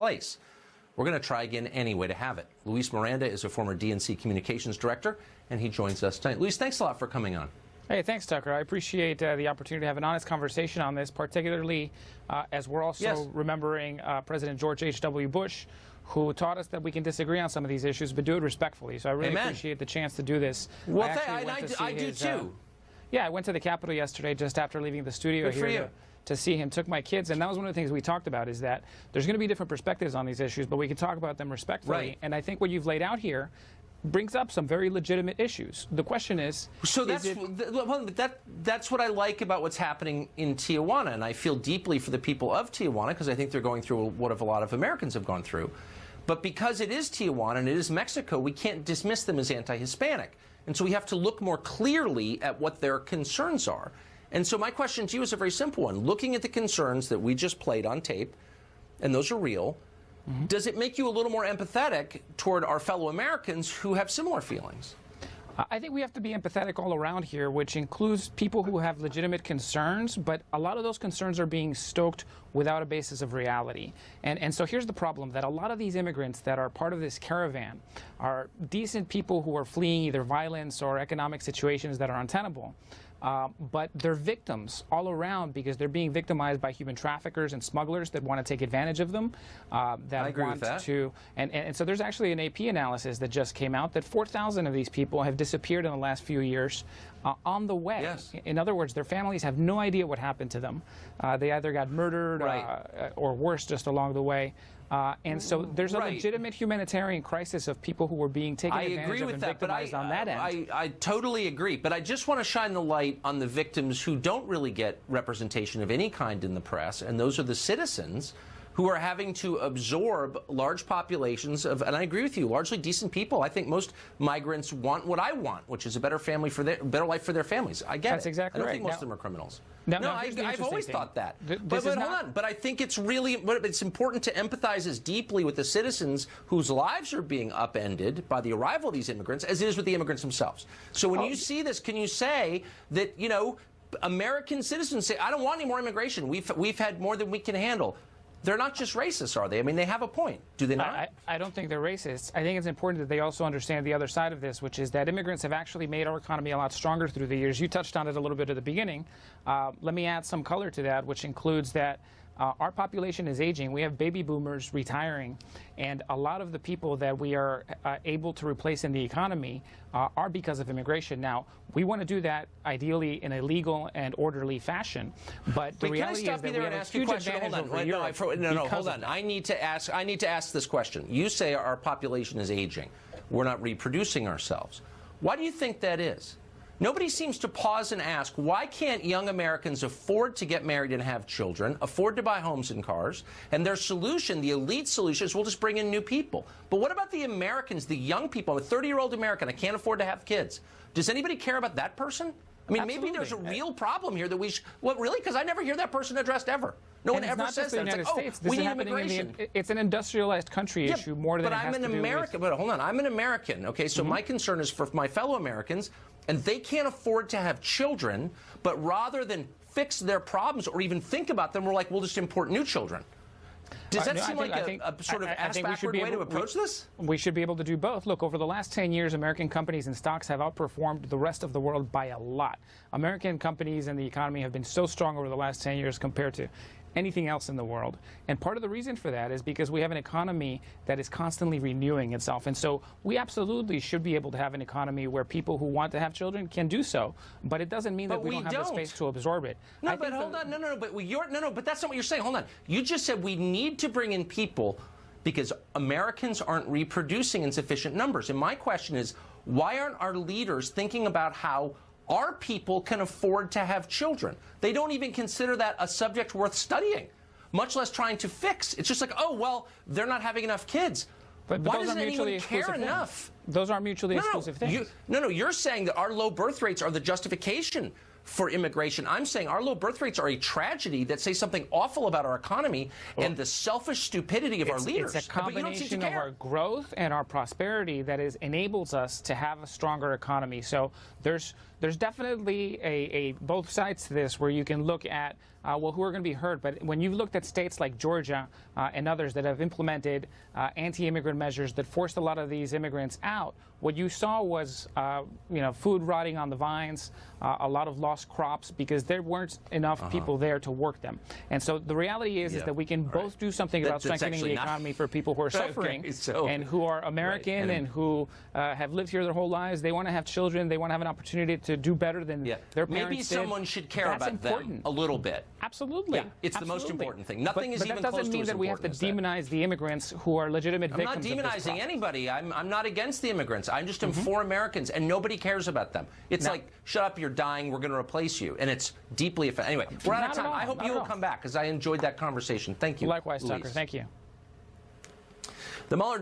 place. We're going to try again anyway to have it. Luis Miranda is a former DNC communications director, and he joins us tonight. Luis, thanks a lot for coming on. Hey, thanks, Tucker. I appreciate the opportunity to have an honest conversation on this, particularly as we're also remembering President George H.W. Bush, who taught us that we can disagree on some of these issues, but do it respectfully. So I really appreciate the chance to do this. Well, I do too. Yeah, I went to the Capitol yesterday just after leaving the studio here to see him. Took my kids, and that was one of the things we talked about, is that there's going to be different perspectives on these issues, but we can talk about them respectfully. Right. And I think what you've laid out here brings up some very legitimate issues. The question is, that's what I like about what's happening in Tijuana, and I feel deeply for the people of Tijuana because I think they're going through what a lot of Americans have gone through. But because it is Tijuana and it is Mexico, we can't dismiss them as anti-Hispanic. And so we have to look more clearly at what their concerns are. And so my question to you is a very simple one. Looking at the concerns that we just played on tape, and those are real, does it make you a little more empathetic toward our fellow Americans who have similar feelings? I think we have to be empathetic all around here, which includes people who have legitimate concerns, but a lot of those concerns are being stoked without a basis of reality. And so here's the problem, that a lot of these immigrants that are part of this caravan are decent people who are fleeing either violence or economic situations that are untenable. But they're victims all around because they're being victimized by human traffickers and smugglers that want to take advantage of them. I agree with that. And so there's actually an AP analysis that just came out that 4,000 of these people have disappeared in the last few years on the way. Yes. In other words, their families have no idea what happened to them. They either got murdered or worse just along the way. And so there's a legitimate humanitarian crisis of people who were being taken advantage of and victimized on that end. I totally agree, but I just want to shine the light on the victims who don't really get representation of any kind in the press, and those are the citizens who are having to absorb large populations of, and I agree with you, largely decent people. I think most migrants want what I want, which is a better better life for their families. I get That's it. exactly I don't right. think most of them are criminals. I've always thought that. But hold on. But I think it's important to empathize as deeply with the citizens whose lives are being upended by the arrival of these immigrants as it is with the immigrants themselves. So when you see this, can you say that, you know, American citizens say, I don't want any more immigration. We've had more than we can handle. They're not just racist, are they? I mean, they have a point. Do they not? I don't think they're racist. I think it's important that they also understand the other side of this, which is that immigrants have actually made our economy a lot stronger through the years. You touched on it a little bit at the beginning. Let me add some color to that, which includes that our population is aging. We have baby boomers retiring, and a lot of the people that we are able to replace in the economy are because of immigration. Now, we want to do that ideally in a legal and orderly fashion, but the reality is that we have a huge advantage over Europe. Hold on. I need to ask this question. You say our population is aging. We're not reproducing ourselves. Why do you think that is? Nobody seems to pause and ask, why can't young Americans afford to get married and have children, afford to buy homes and cars? And their solution, the elite solution, is we'll just bring in new people. But what about the Americans, the young people? I'm a 30-year-old American. I can't afford to have kids. Does anybody care about that person? I mean, Absolutely. Maybe there's a real problem here that we should... Well, really? Because I never hear that person addressed ever. No one ever says that. It's like, oh, we need immigration. It's an industrialized country issue more than it has to do with... But I'm an American. But hold on. I'm an American, okay? So my concern is for my fellow Americans, and they can't afford to have children, but rather than fix their problems or even think about them, we're like, we'll just import new children. Does that seem like a sort of ass-backward way to approach this? We should be able to do both. Look, over the last 10 years, American companies and stocks have outperformed the rest of the world by a lot. American companies and the economy have been so strong over the last 10 years compared to anything else in the world. And part of the reason for that is because we have an economy that is constantly renewing itself. And so we absolutely should be able to have an economy where people who want to have children can do so. But it doesn't mean that we don't have the space to absorb it. No, but hold on. But that's not what you're saying. Hold on. You just said we need to bring in people because Americans aren't reproducing in sufficient numbers. And my question is, why aren't our leaders thinking about how our people can afford to have children? They don't even consider that a subject worth studying, much less trying to fix. It's just like, oh, well, they're not having enough kids. But why doesn't anyone care enough? Those are mutually exclusive things. You're saying that our low birth rates are the justification for immigration. I'm saying our low birth rates are a tragedy that say something awful about our economy and the selfish stupidity of our leaders. It's a combination of our growth and our prosperity that enables us to have a stronger economy. So there's definitely both sides to this where you can look at well, who are going to be hurt. But when you've looked at states like Georgia and others that have implemented anti-immigrant measures that forced a lot of these immigrants out, what you saw was, food rotting on the vines, a lot of lost crops because there weren't enough people there to work them. And so the reality is that we can both do something about strengthening the economy for people who are suffering and who are American and who have lived here their whole lives. They want to have children. They want to have an opportunity to do better than their parents Maybe did. someone should care about them a little bit. Absolutely. Yeah, it's the most important thing. Nothing is but even that close doesn't to mean as that we have to important as demonize the immigrants who are legitimate I'm victims not of this demonizing anybody. I'm not against the immigrants. I just am for Americans, and nobody cares about them. It's like, shut up, you're dying, we're going to replace you. And it's deeply offensive. Anyway, we're out of time. I hope you will come back, because I enjoyed that conversation. Thank you. Likewise, Tucker. Thank you. The Mueller